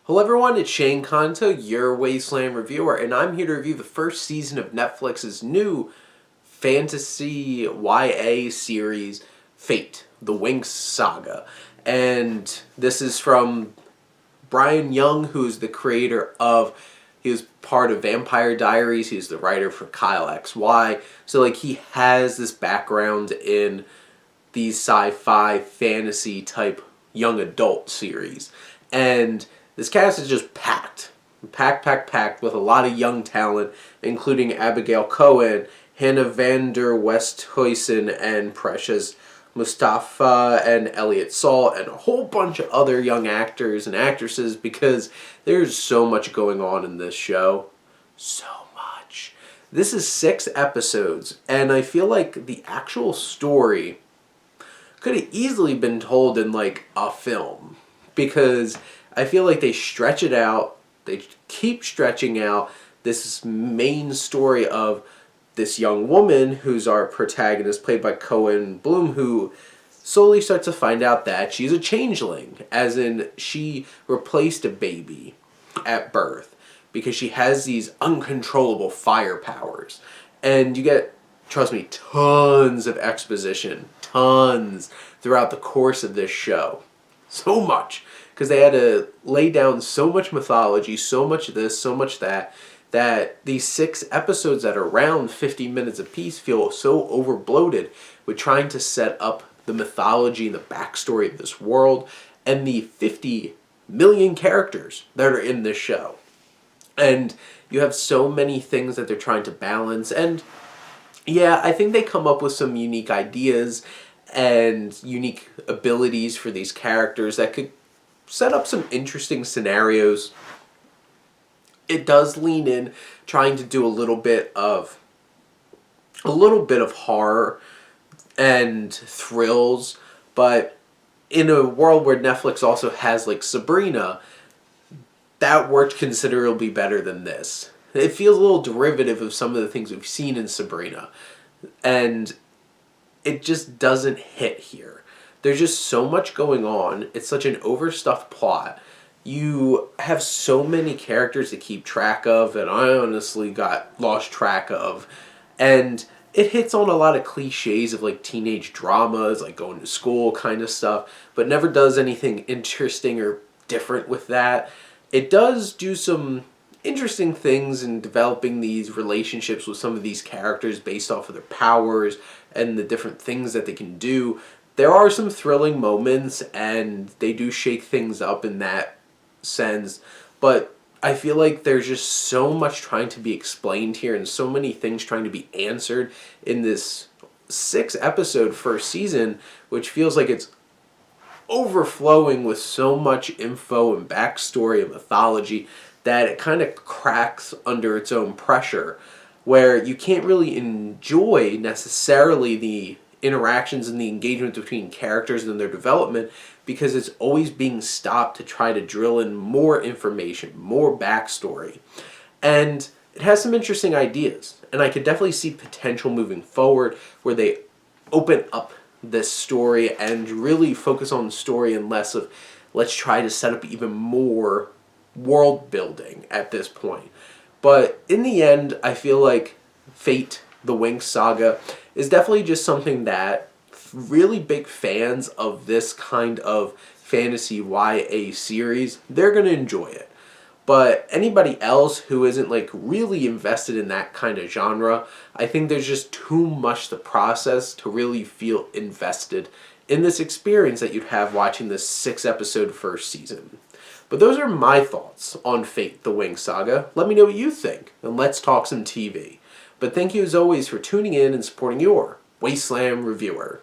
Hello everyone, it's Shane Kanto, your Wasteland reviewer, and I'm here to review the first season of Netflix's new fantasy YA series, Fate, the Winx Saga. And this is from Brian Young, who's the creator of, he was part of Vampire Diaries, he's the writer for Kyle XY, so he has this background in these sci-fi fantasy type young adult series. And this cast is just packed with a lot of young talent, including Abigail Cohen, Hannah van der Westhuizen, and Precious Mustafa, and Elliot Salt, and a whole bunch of other young actors and actresses, because there's so much going on in this show. So much. This is 6 episodes, and I feel like the actual story could have easily been told in a film, because I feel like they stretch it out, they keep stretching out this main story of this young woman who's our protagonist, played by Cohen Bloom, who slowly starts to find out that she's a changeling, as in she replaced a baby at birth because she has these uncontrollable fire powers. And you get, trust me, tons of exposition, tons, throughout the course of this show. So much. Because they had to lay down so much mythology, so much this, so much that these 6 episodes that are around 50 minutes apiece feel so overbloated with trying to set up the mythology and the backstory of this world and the 50 million characters that are in this show. And you have so many things that they're trying to balance, and yeah, I think they come up with some unique ideas and unique abilities for these characters that could set up some interesting scenarios. It does lean in trying to do a little bit of horror and thrills, but in a world where Netflix also has Sabrina, that worked considerably better than this. It feels a little derivative of some of the things we've seen in Sabrina, and it just doesn't hit here. There's just so much going on. It's such an overstuffed plot. You have so many characters to keep track of that I honestly got lost track of. And it hits on a lot of cliches of teenage dramas, going to school kind of stuff, but never does anything interesting or different with that. It does do some interesting things in developing these relationships with some of these characters based off of their powers and the different things that they can do. There are some thrilling moments, and they do shake things up in that sense, but I feel like there's just so much trying to be explained here and so many things trying to be answered in this 6 episode first season, which feels like it's overflowing with so much info and backstory and mythology that it kind of cracks under its own pressure, where you can't really enjoy necessarily the interactions and the engagement between characters and their development, because it's always being stopped to try to drill in more information, more backstory. And it has some interesting ideas, and I could definitely see potential moving forward where they open up this story and really focus on the story and less of let's try to set up even more world building at this point. But in the end, I feel like Fate, the Winx Saga, is definitely just something that really big fans of this kind of fantasy YA series, they're going to enjoy it. But anybody else who isn't really invested in that kind of genre, I think there's just too much to process to really feel invested in this experience that you'd have watching this 6 episode first season. But those are my thoughts on Fate, the Winx Saga. Let me know what you think, and let's talk some TV. But thank you as always for tuning in and supporting your Wasteland reviewer.